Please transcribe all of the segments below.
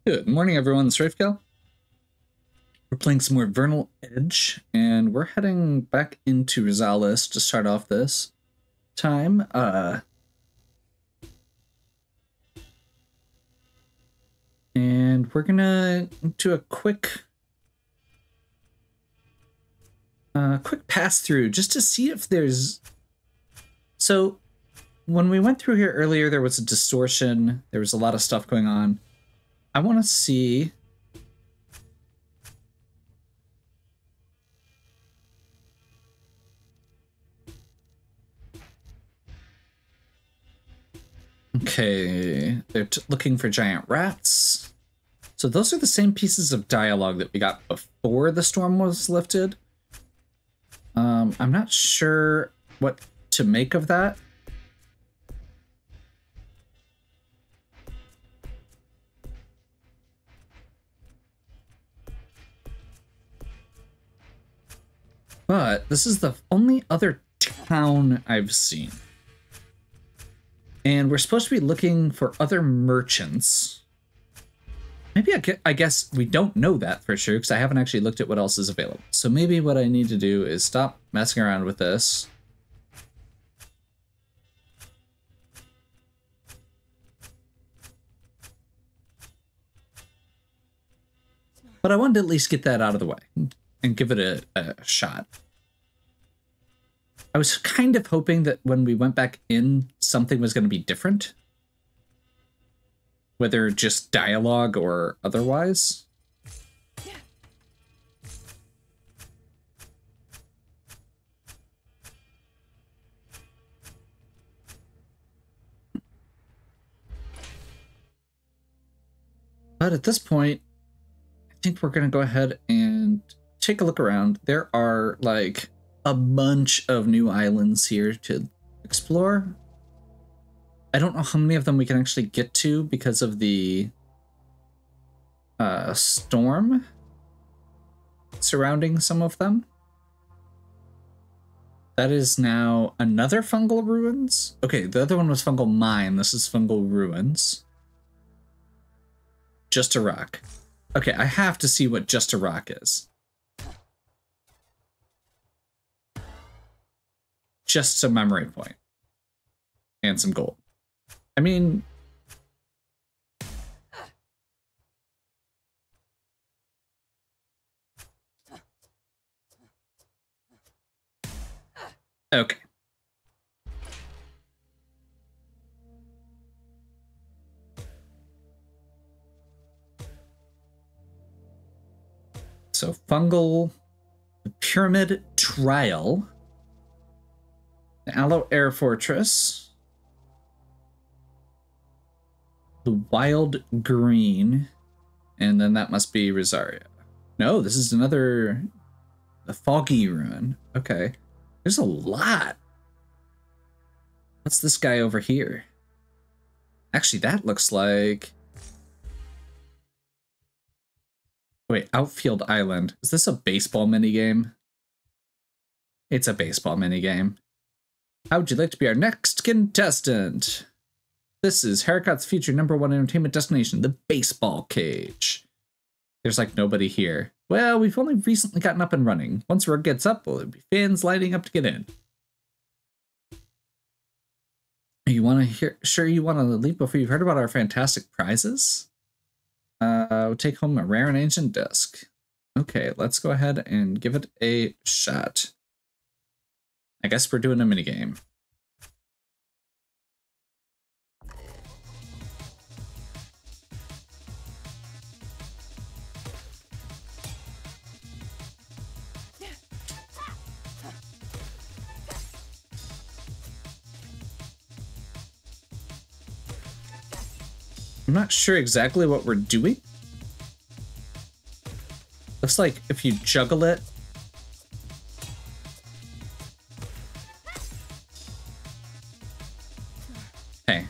Good morning, everyone. It's Rafegal. We're playing some more Vernal Edge, and we're heading back into Rosales to start off this time. And we're gonna do a quick pass through just to see if there's. So, when we went through here earlier, there was a distortion. There was a lot of stuff going on. I want to see. Okay, they're looking for giant rats. So those are the same pieces of dialogue that we got before the storm was lifted. I'm not sure what to make of that. But this is the only other town I've seen. And we're supposed to be looking for other merchants. Maybe I guess we don't know that for sure because I haven't actually looked at what else is available. So maybe what I need to do is stop messing around with this. But I wanted to at least get that out of the way and give it a shot. I was kind of hoping that when we went back in, something was going to be different. Whether just dialogue or otherwise. But at this point, I think we're going to go ahead and take a look around. There are like a bunch of new islands here to explore. I don't know how many of them we can actually get to because of the storm surrounding some of them. That is now another fungal ruins. Okay, the other one was fungal mine. This is fungal ruins. Just a rock. Okay, I have to see what just a rock is. Just a memory point. And some gold. I mean... Okay. So, fungal, the Pyramid Trial, the Aloe Air Fortress, the Wild Green, and then that must be Rosaria. No, this is another, the Foggy Ruin. Okay, there's a lot. What's this guy over here? Actually, that looks like... Wait, Outfield Island. Is this a baseball minigame? It's a baseball minigame. How would you like to be our next contestant? This is Haircut's future #1 entertainment destination, the baseball cage. There's like nobody here. Well, we've only recently gotten up and running. Once word gets up, well, there'll be fans lining up to get in. You want to hear? Sure, you want to leave before you've heard about our fantastic prizes? We'll take home a rare and ancient disc. Okay, let's go ahead and give it a shot. I guess we're doing a minigame. I'm not sure exactly what we're doing. Looks like if you juggle it. Hey.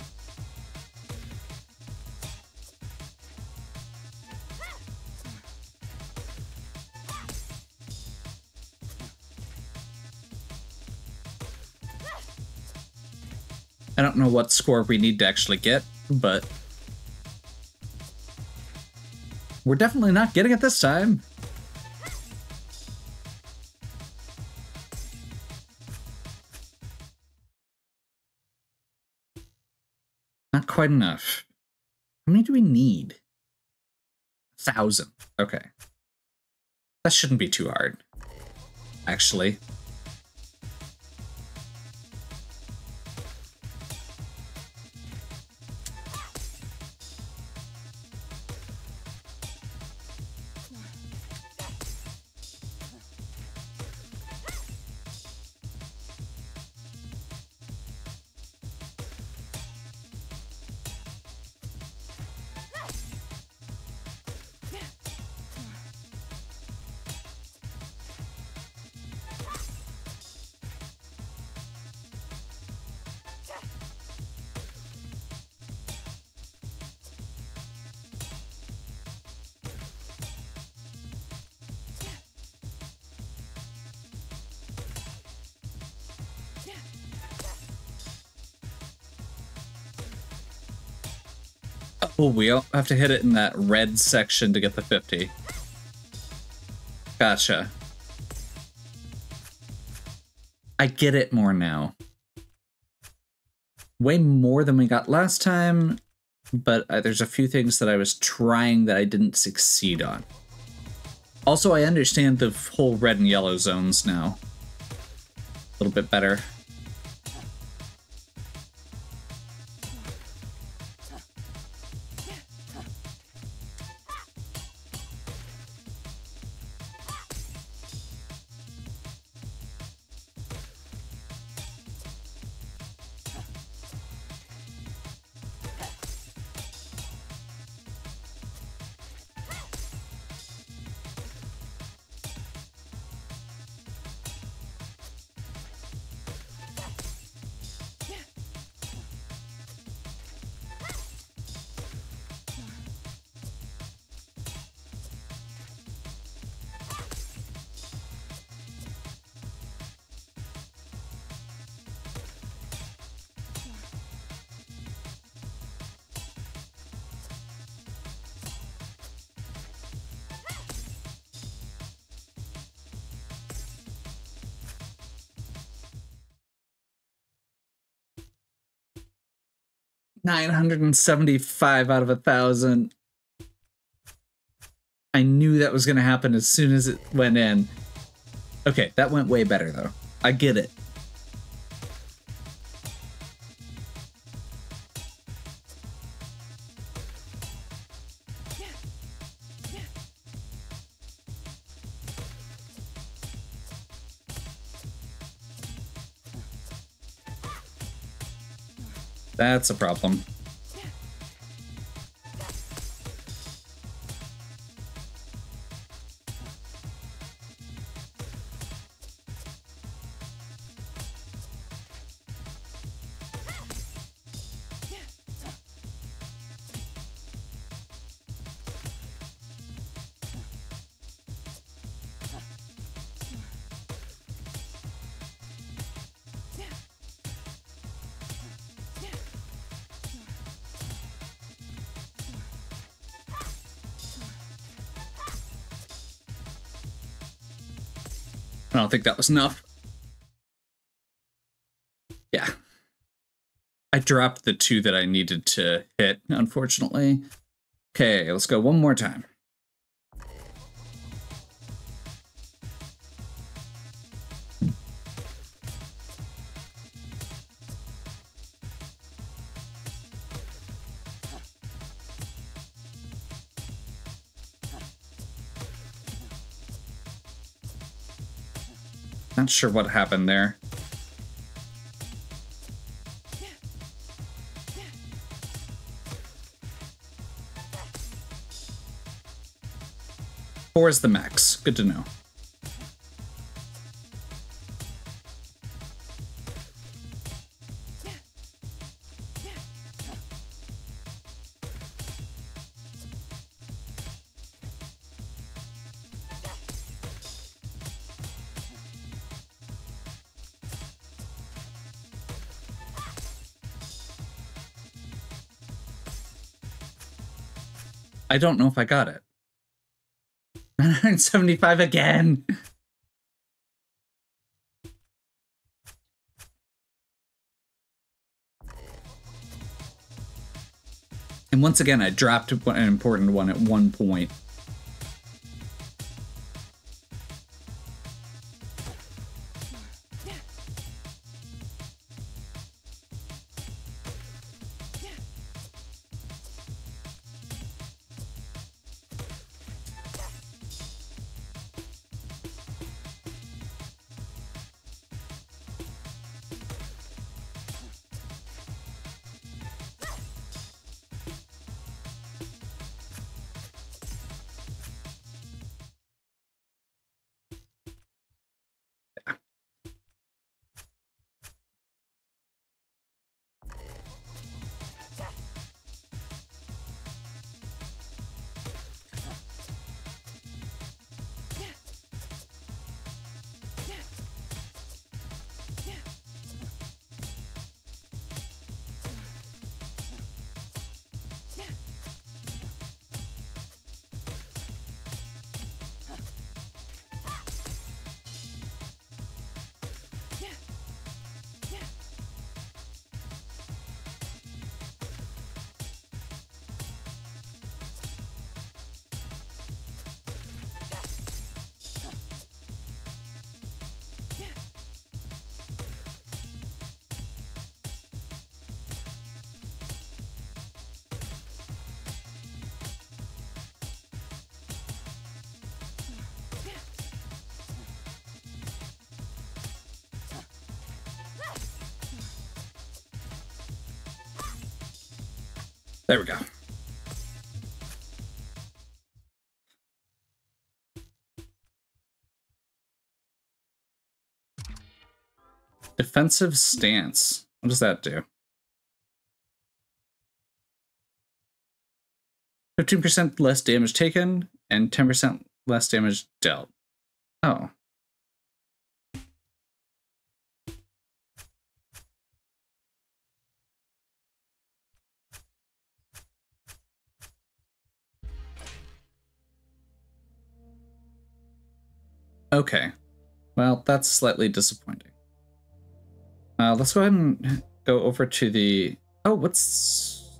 I don't know what score we need to actually get, but We're definitely not getting it this time. Not quite enough. How many do we need? 1,000. Okay. That shouldn't be too hard, actually. Oh, we have to hit it in that red section to get the 50. Gotcha. I get it more now. Way more than we got last time, but there's a few things that I was trying that I didn't succeed on. Also, I understand the whole red and yellow zones now a little bit better. $975 out of 1,000. I knew that was going to happen as soon as it went in. Okay, that went way better, though. I get it. That's a problem. I don't think that was enough. Yeah. I dropped the 2 that I needed to hit, unfortunately. Okay, let's go one more time. Not sure what happened there. Four is the max. Good to know. I don't know if I got it. 975 again. And once again, I dropped an important one at one point. There we go. Defensive stance. What does that do? 15% less damage taken and 10% less damage dealt. Oh. Okay. Well, that's slightly disappointing. Let's go ahead and go over to the... Oh, what's...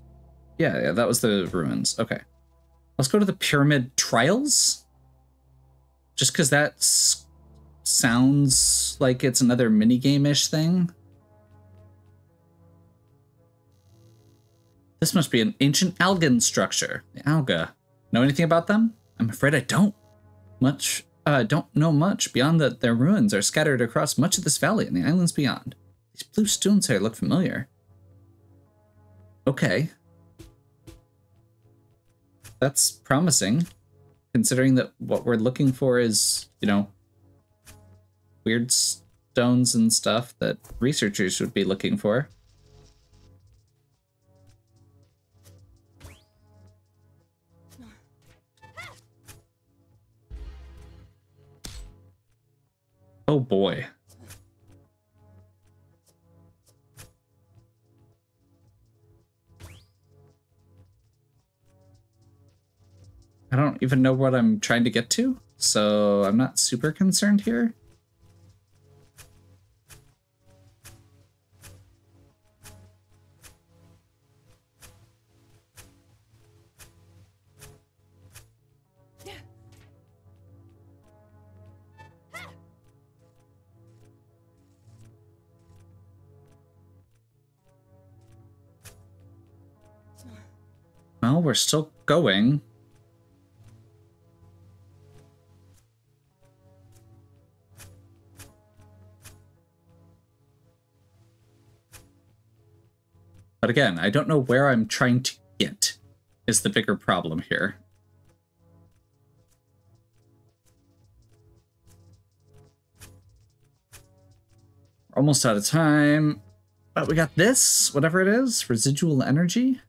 Yeah, that was the ruins. Okay. Let's go to the Pyramid Trials. Just because that sounds like it's another minigame-ish thing. This must be an ancient Algan structure. The Alga. Know anything about them? I'm afraid I don't know much beyond that their ruins are scattered across much of this valley and the islands beyond. These blue stones here look familiar. Okay. That's promising, considering that what we're looking for is, you know, weird stones and stuff that researchers would be looking for. Oh boy. I don't even know what I'm trying to get to, so I'm not super concerned here. Well, we're still going. But again, I don't know where I'm trying to get is the bigger problem here. We're almost out of time. But we got this, whatever it is, residual energy.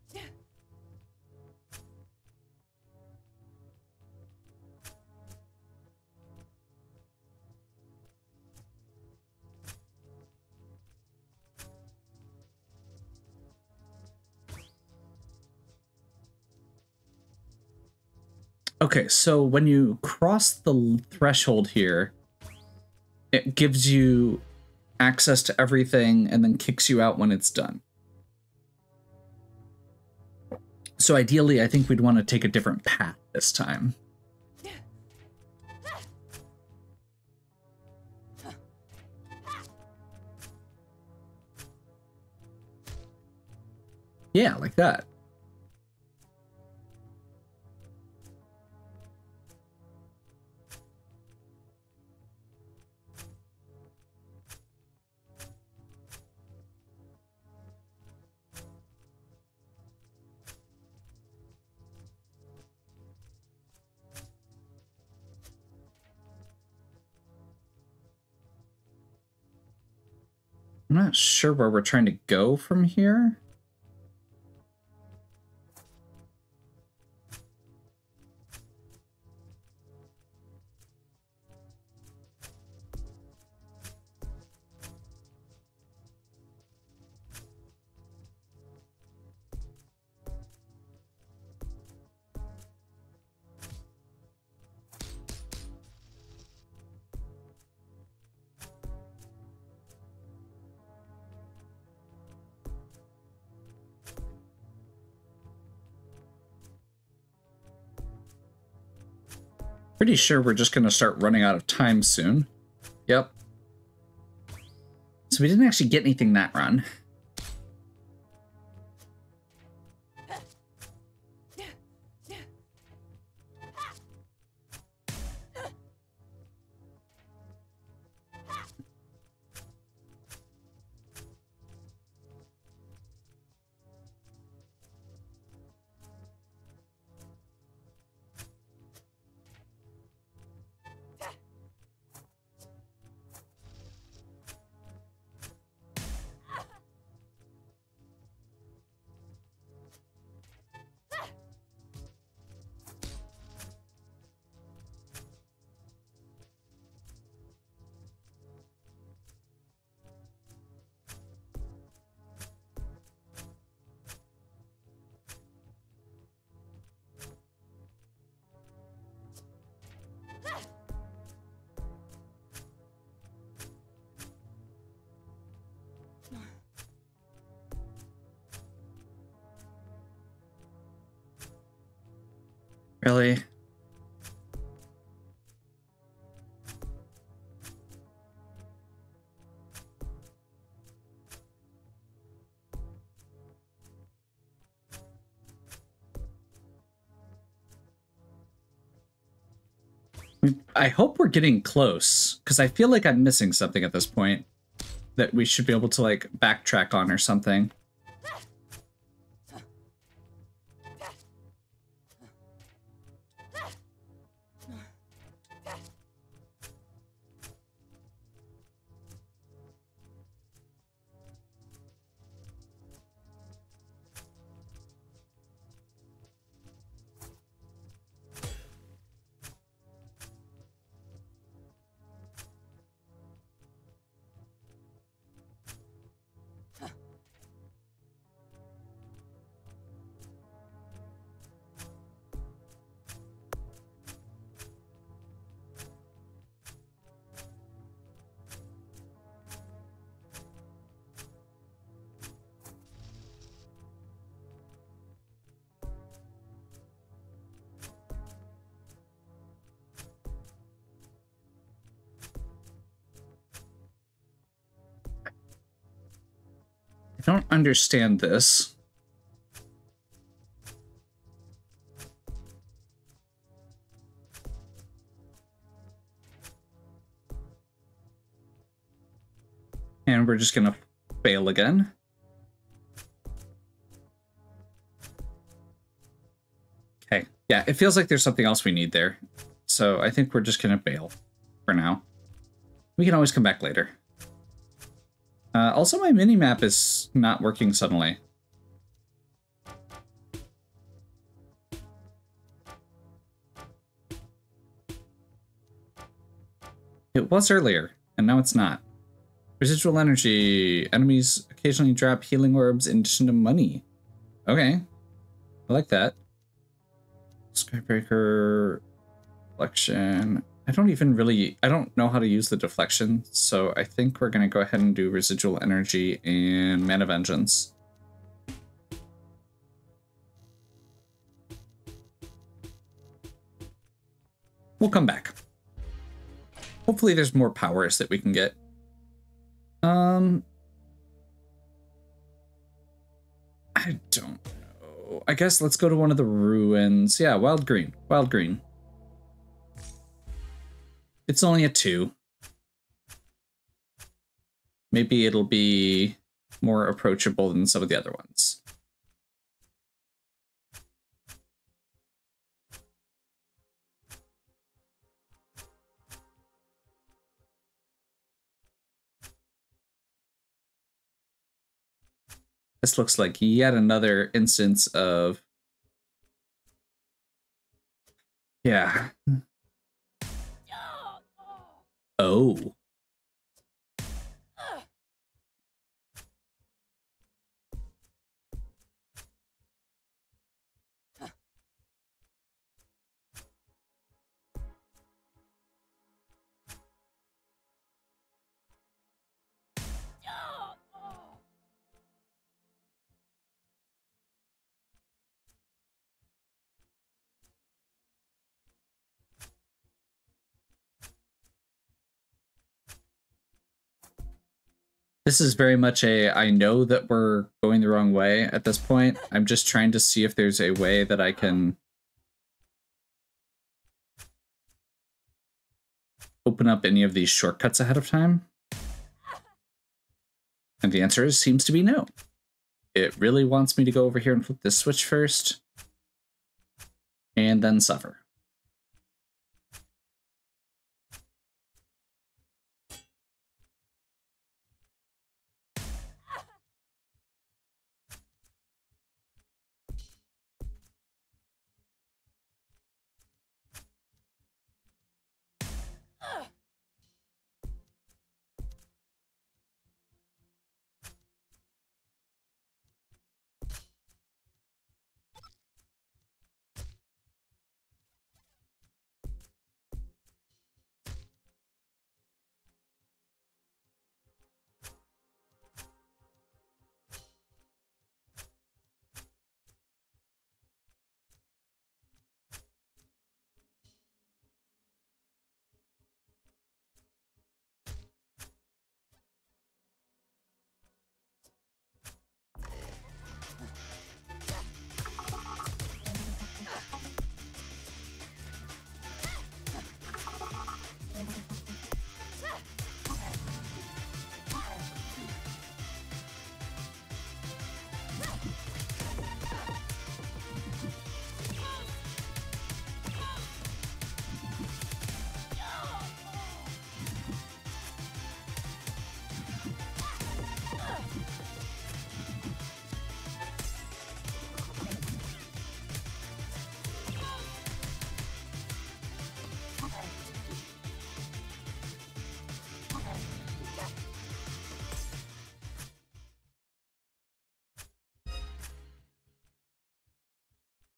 Okay, so when you cross the threshold here, it gives you access to everything and then kicks you out when it's done. So ideally, I think we'd want to take a different path this time. Yeah, like that. I'm not sure where we're trying to go from here. Pretty sure we're just going to start running out of time soon. Yep. So we didn't actually get anything that run. Really? I hope we're getting close, because I feel like I'm missing something at this point that we should be able to, like, backtrack on or something. I don't understand this. And we're just gonna fail again. Okay, yeah, it feels like there's something else we need there. So I think we're just gonna bail for now. We can always come back later. Also, my mini-map is not working suddenly. It was earlier, and now it's not. Residual energy. Enemies occasionally drop healing orbs in addition to money. Okay. I like that. Skybreaker, deflection. I don't know how to use the deflection, so I think we're going to go ahead and do residual energy and Mana Vengeance. We'll come back. Hopefully there's more powers that we can get. I don't know. I guess let's go to one of the ruins. Yeah, Wild Green. Wild Green. It's only a 2. Maybe it'll be more approachable than some of the other ones. This looks like yet another instance of... Yeah. Oh. This is very much I know that we're going the wrong way at this point. I'm just trying to see if there's a way that I can open up any of these shortcuts ahead of time. And the answer seems to be no. It really wants me to go over here and flip this switch first. And then suffer.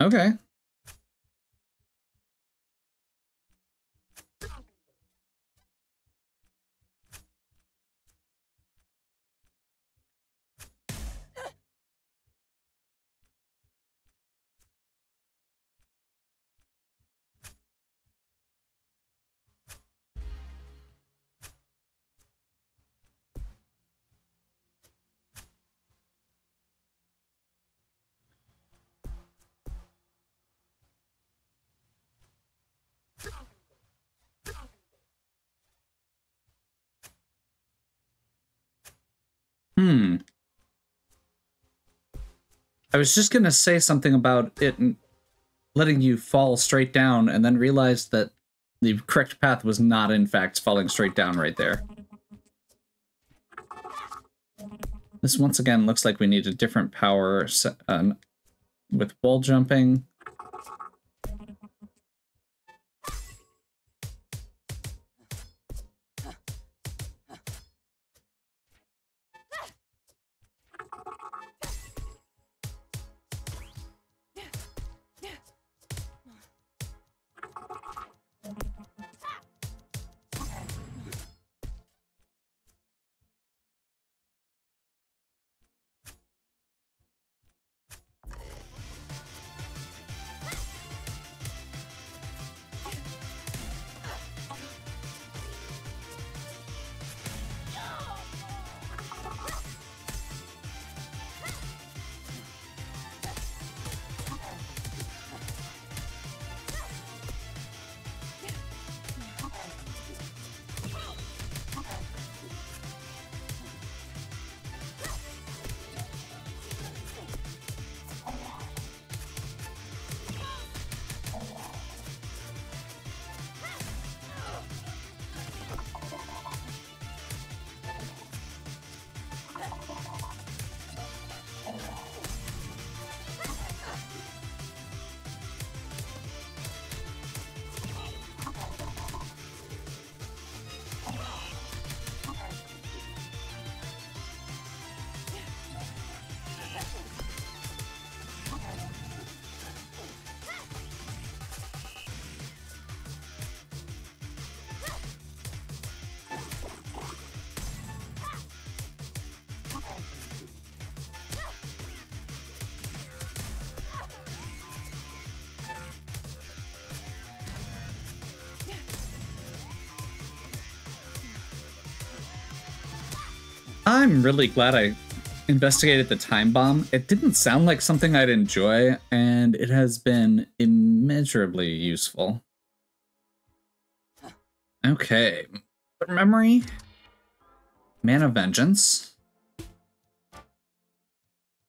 Okay. I was just going to say something about it letting you fall straight down and then realized that the correct path was not, in fact, falling straight down right there. This once again looks like we need a different power with wall jumping. I'm really glad I investigated the time bomb. It didn't sound like something I'd enjoy, and it has been immeasurably useful. Okay. Memory. Mana Vengeance.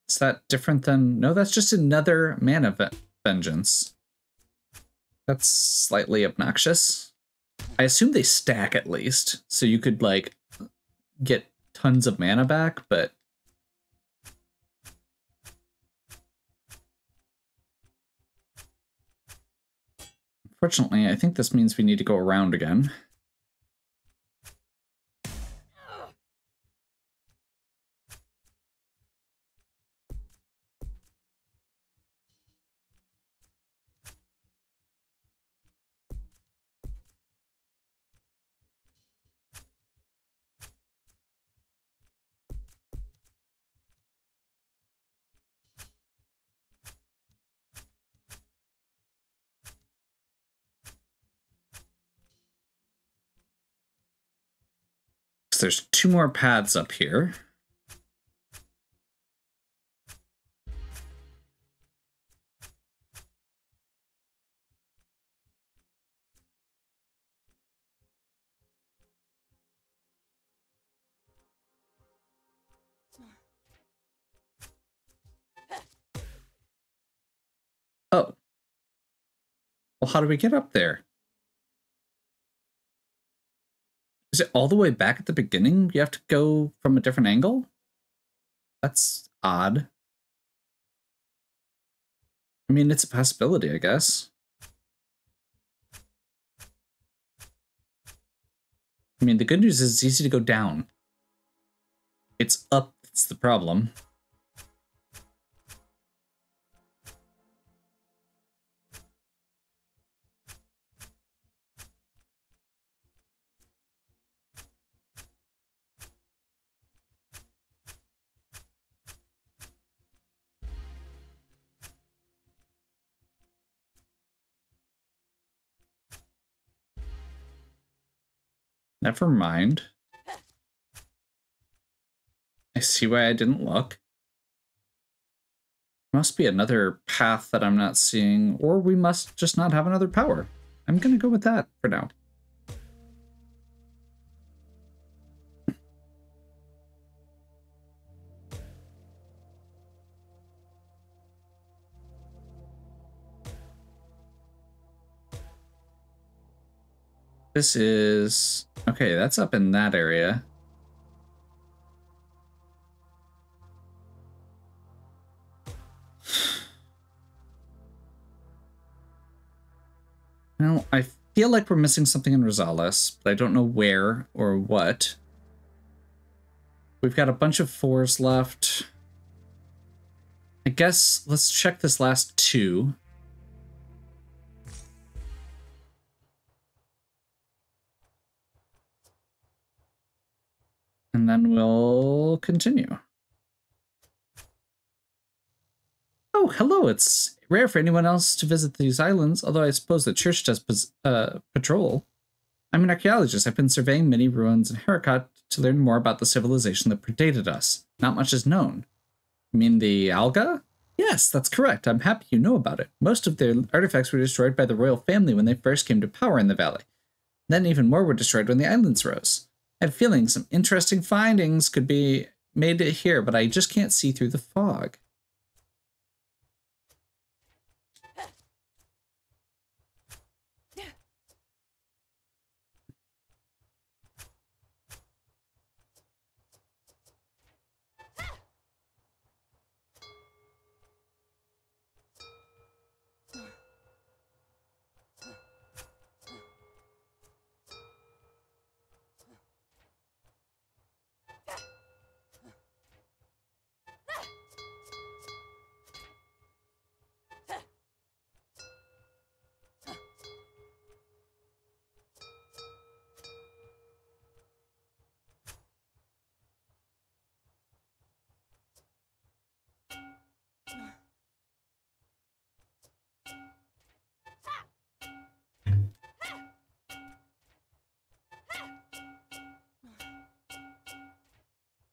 Is that different than... No, that's just another Mana Vengeance. That's slightly obnoxious. I assume they stack at least, so you could, like, get tons of mana back, but... Unfortunately, I think this means we need to go around again. There's 2 more paths up here. Oh. Well, how do we get up there? Is it all the way back at the beginning? You have to go from a different angle? That's odd. I mean, it's a possibility, I guess. I mean, the good news is it's easy to go down. It's up that's the problem. Never mind. I see why I didn't look. Must be another path that I'm not seeing, or we must just not have another power. I'm gonna go with that for now. This is... Okay, that's up in that area. Well, I feel like we're missing something in Rosales, but I don't know where or what. We've got a bunch of 4s left. I guess let's check this last 2. And then we'll continue. Oh, hello. It's rare for anyone else to visit these islands, although I suppose the church does patrol. I'm an archaeologist. I've been surveying many ruins in Harakat to learn more about the civilization that predated us. Not much is known. You mean the Alga? Yes, that's correct. I'm happy you know about it. Most of their artifacts were destroyed by the royal family when they first came to power in the valley. Then even more were destroyed when the islands rose. I have a feeling some interesting findings could be made here, but I just can't see through the fog.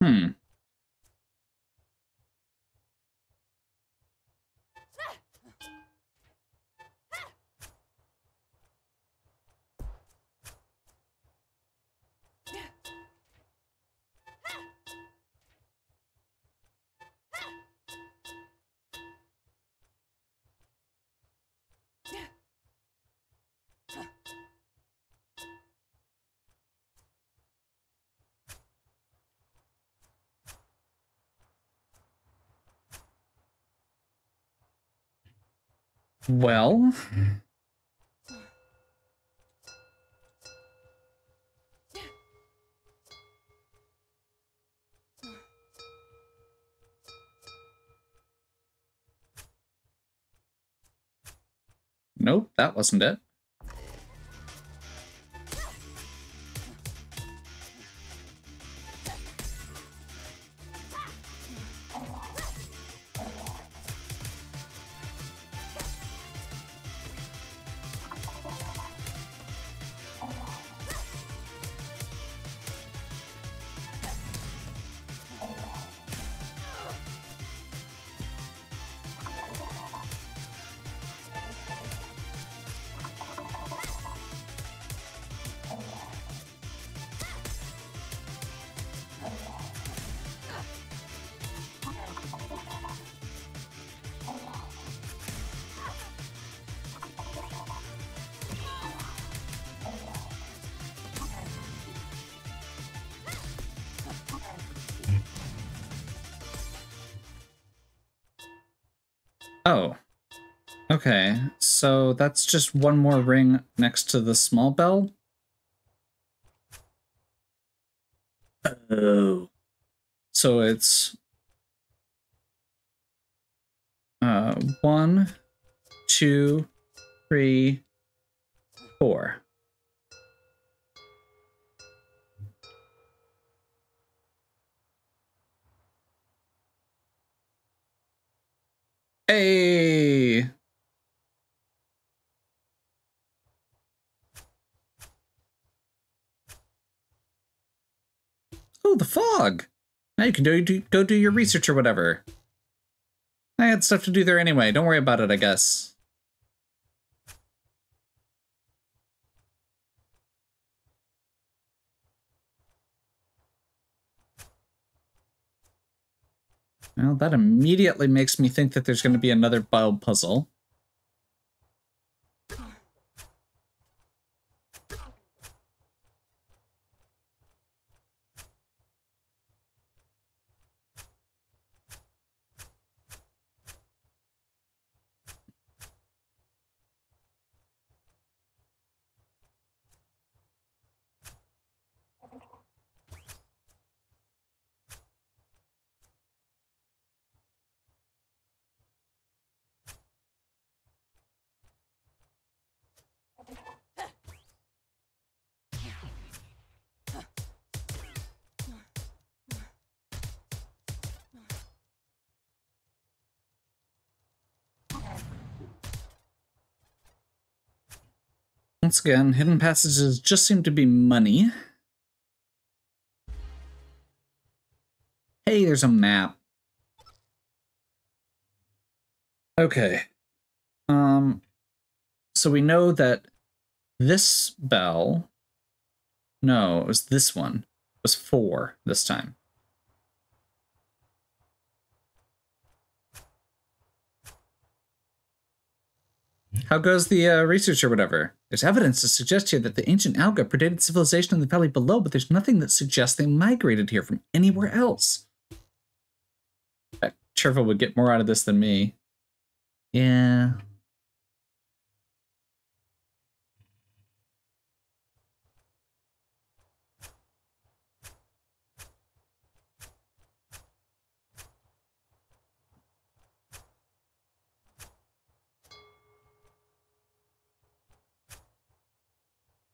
Hmm. Well, nope, that wasn't it. Oh. Okay, so that's just one more ring next to the small bell? Oh. So it's 1, 2, 3, 4. Hey! Oh, the fog! Now you can go do your research or whatever. I had stuff to do there anyway. Don't worry about it, I guess. Well, that immediately makes me think that there's going to be another bulb puzzle. Once again, hidden passages just seem to be money. Hey, there's a map. Okay. So we know that this bell... No, it was this one. It was 4 this time. How goes the research or whatever? There's evidence to suggest here that the ancient alga predated civilization in the valley below, but there's nothing that suggests they migrated here from anywhere else. I bet Chervil would get more out of this than me. Yeah.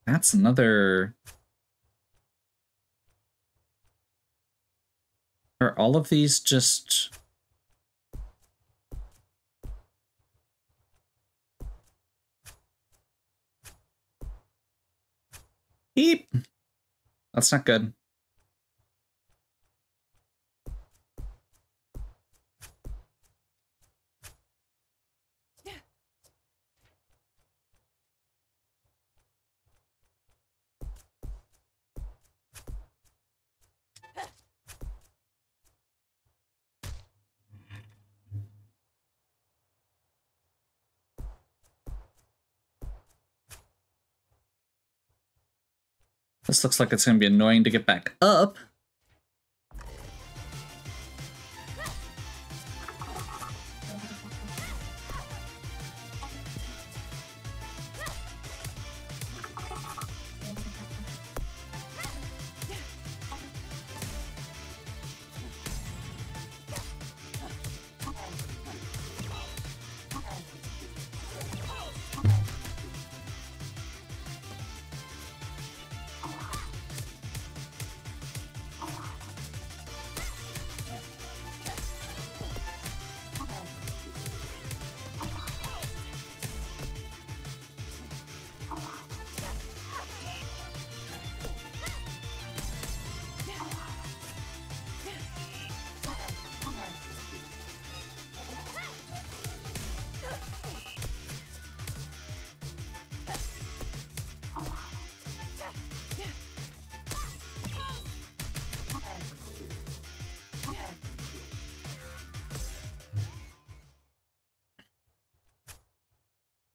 That's another... Are all of these just... Eep! That's not good. This looks like it's going to be annoying to get back up.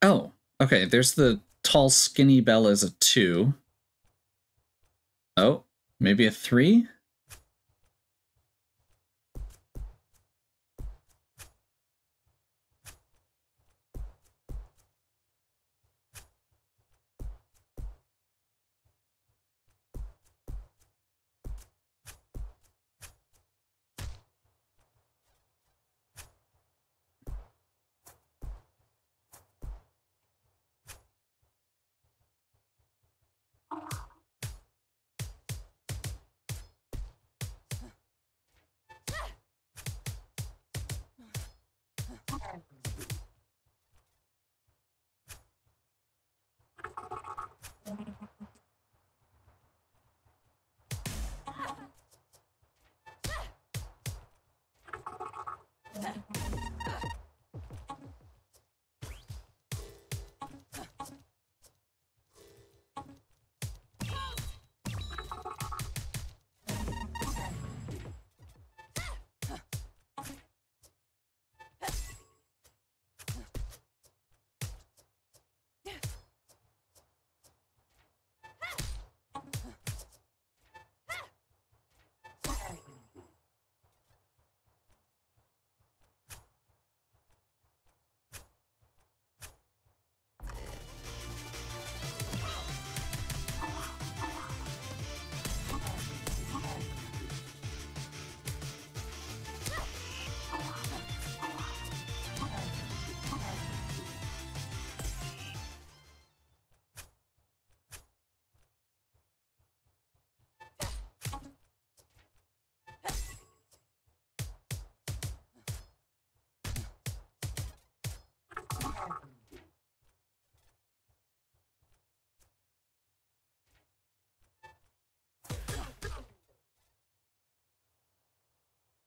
Oh, okay. There's the tall, skinny bell as a 2. Oh, maybe a 3?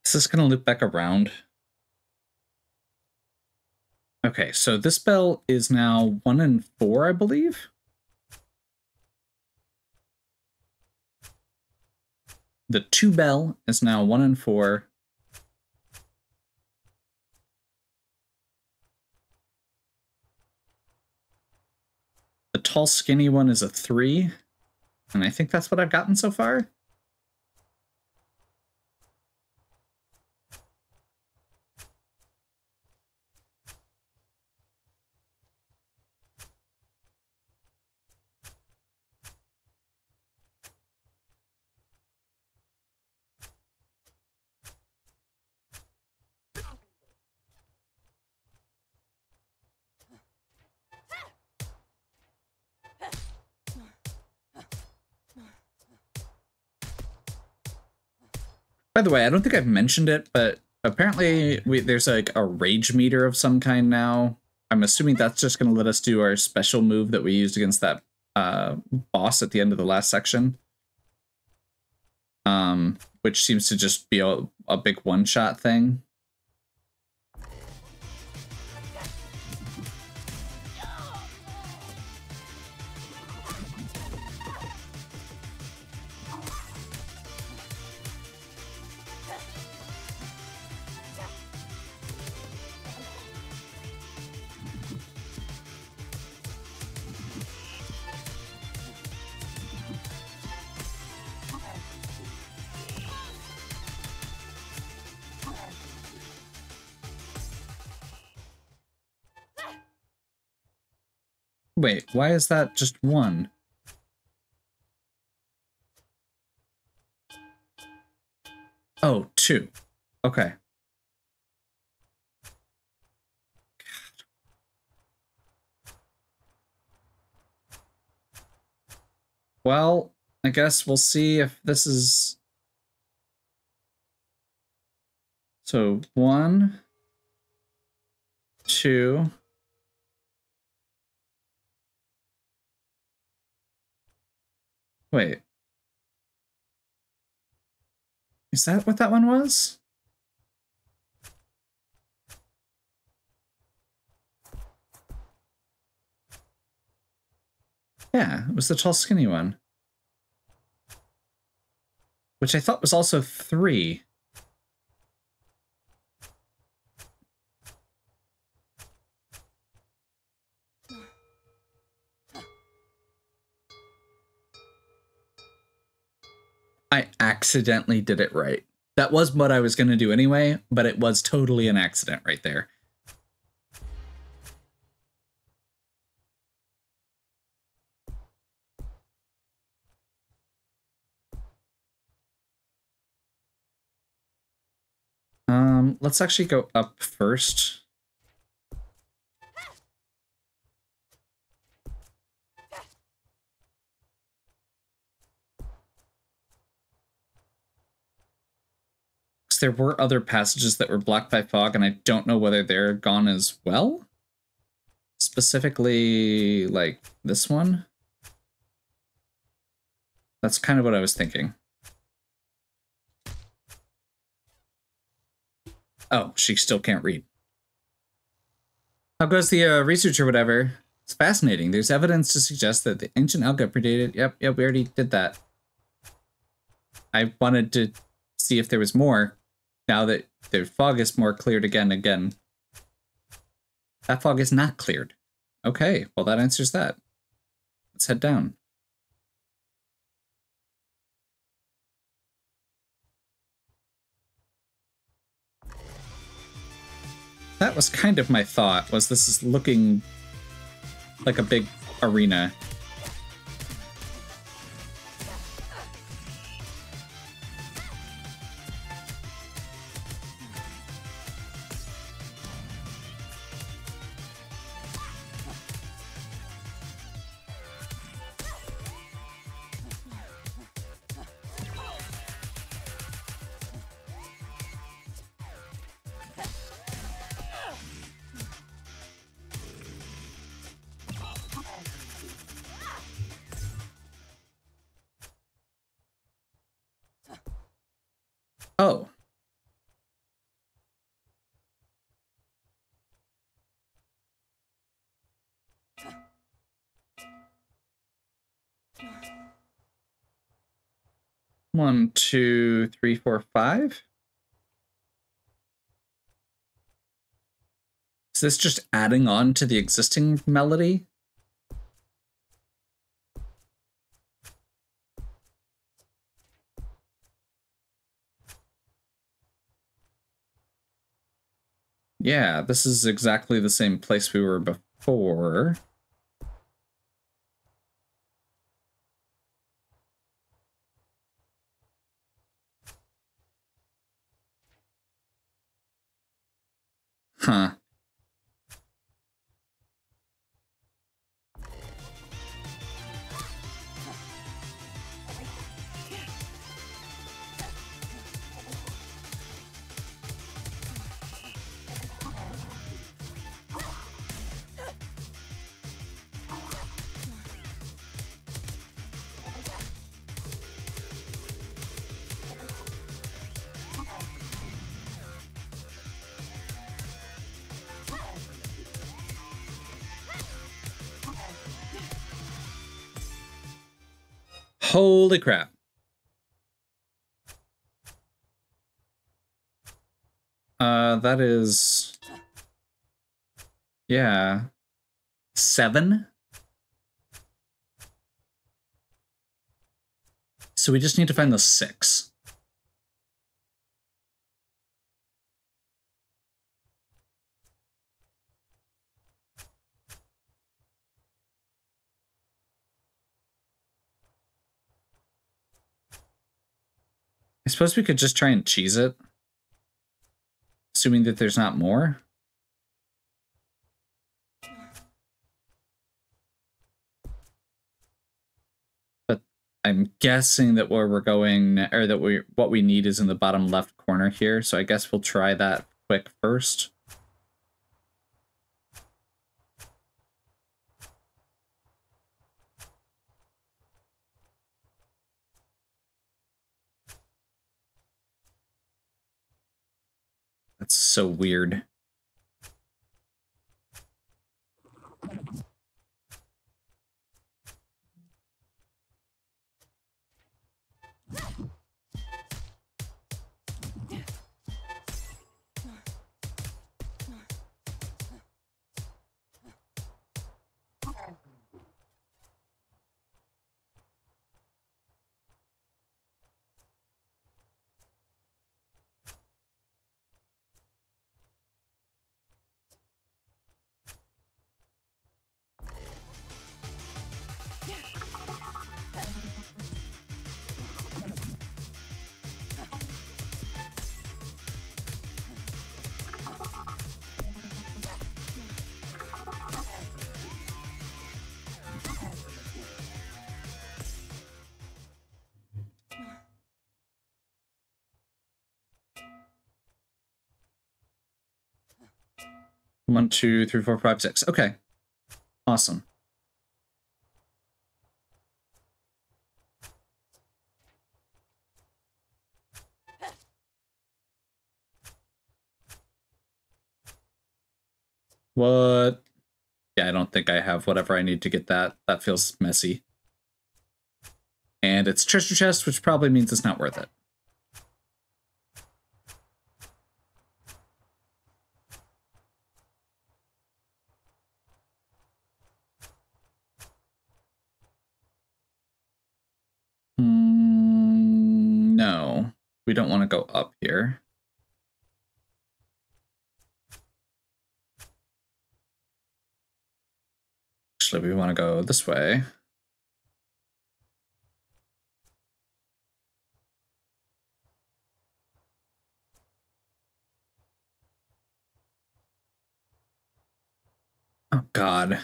Is this going to loop back around? Okay, so this bell is now 1 and 4, I believe. The 2 bell is now 1 and 4. The tall, skinny one is a 3. And I think that's what I've gotten so far. By the way, I don't think I've mentioned it, but apparently there's like a rage meter of some kind now. I'm assuming that's just going to let us do our special move that we used against that boss at the end of the last section. Which seems to just be a big one-shot thing. Wait, why is that just one? Oh, two. Okay. Well, I guess we'll see if this is... So, 1, 2... Wait. Is that what that one was? Yeah, it was the tall, skinny one. Which I thought was also 3. I accidentally did it right. That was what I was going to do anyway, but it was totally an accident right there. Let's actually go up first. Because there were other passages that were blocked by fog, and I don't know whether they're gone as well. Specifically, like this one. That's kind of what I was thinking. Oh, she still can't read. How goes the research or whatever? It's fascinating. There's evidence to suggest that the ancient alga predated... Yep, we already did that. I wanted to see if there was more. Now that the fog is more cleared again. That fog is not cleared. Okay, well that answers that. Let's head down. That was kind of my thought, was this is looking like a big arena. Oh. One, 2, 3, 4, 5. Is this just adding on to the existing melody? Yeah, this is exactly the same place we were before. Huh. Holy crap. That is... Yeah. 7? So we just need to find the 6. suppose we could just try and cheese it. Assuming that there's not more. But I'm guessing that where we're going, or that what we need is in the bottom left corner here. So I guess we'll try that quick first. That's so weird. One, two, three, four, five, six. Okay. Awesome. What? Yeah, I don't think I have whatever I need to get that. That feels messy. And it's treasure chest, which probably means it's not worth it. No, we don't want to go up here. Actually, we want to go this way. Oh, God.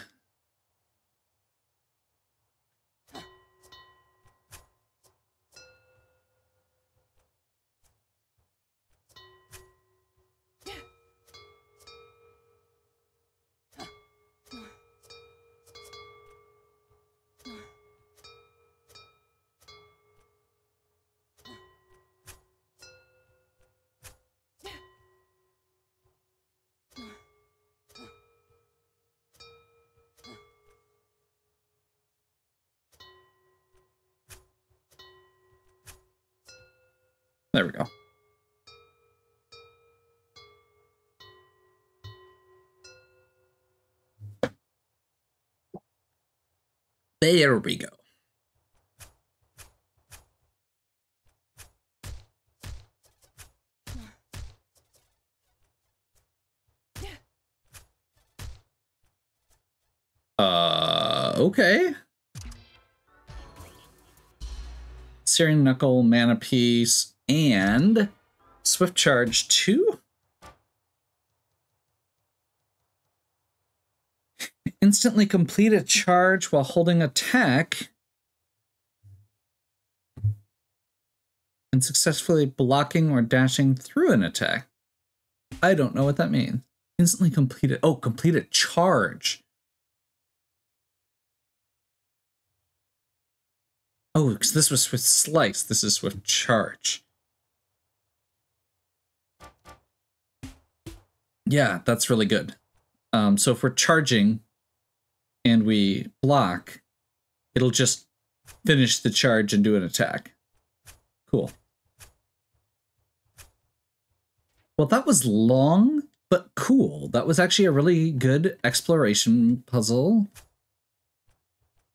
There we go. There we go. Okay. Searing Knuckle, Mana Piece, and Swift Charge 2? Instantly complete a charge while holding attack and successfully blocking or dashing through an attack. I don't know what that means. Instantly completed. Oh, complete a charge. Oh, because this was with Slice. This is with Charge. Yeah, that's really good. So if we're charging and we block, it'll just finish the charge and do an attack. Cool. Well, that was long, but cool. That was actually a really good exploration puzzle.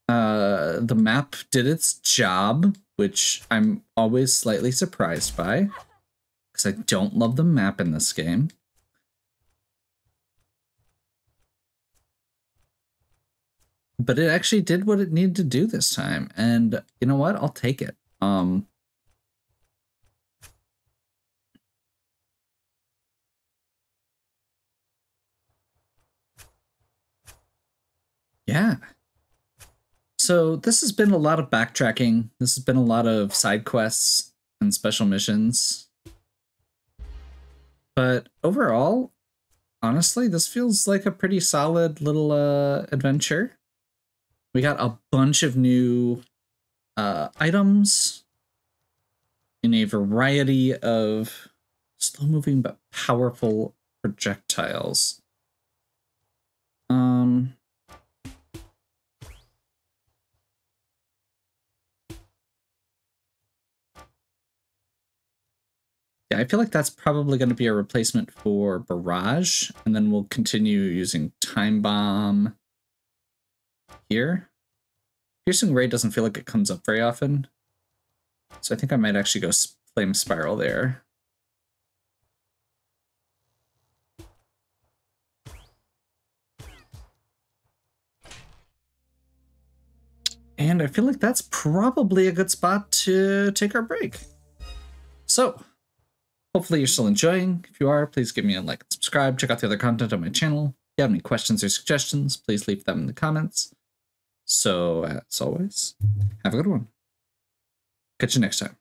The map did its job, which I'm always slightly surprised by, because I don't love the map in this game. But it actually did what it needed to do this time, and you know what? I'll take it. Yeah. So this has been a lot of backtracking. This has been a lot of side quests and special missions. But overall, honestly, this feels like a pretty solid little adventure. We got a bunch of new items in a variety of slow-moving but powerful projectiles. Yeah, I feel like that's probably going to be a replacement for Barrage, and then we'll continue using Time Bomb here. Piercing Ray doesn't feel like it comes up very often, so I think I might actually go Flame Spiral there. And I feel like that's probably a good spot to take our break. So, hopefully you're still enjoying. If you are, please give me a like and subscribe. Check out the other content on my channel. If you have any questions or suggestions, please leave them in the comments. So, as always, have a good one. Catch you next time.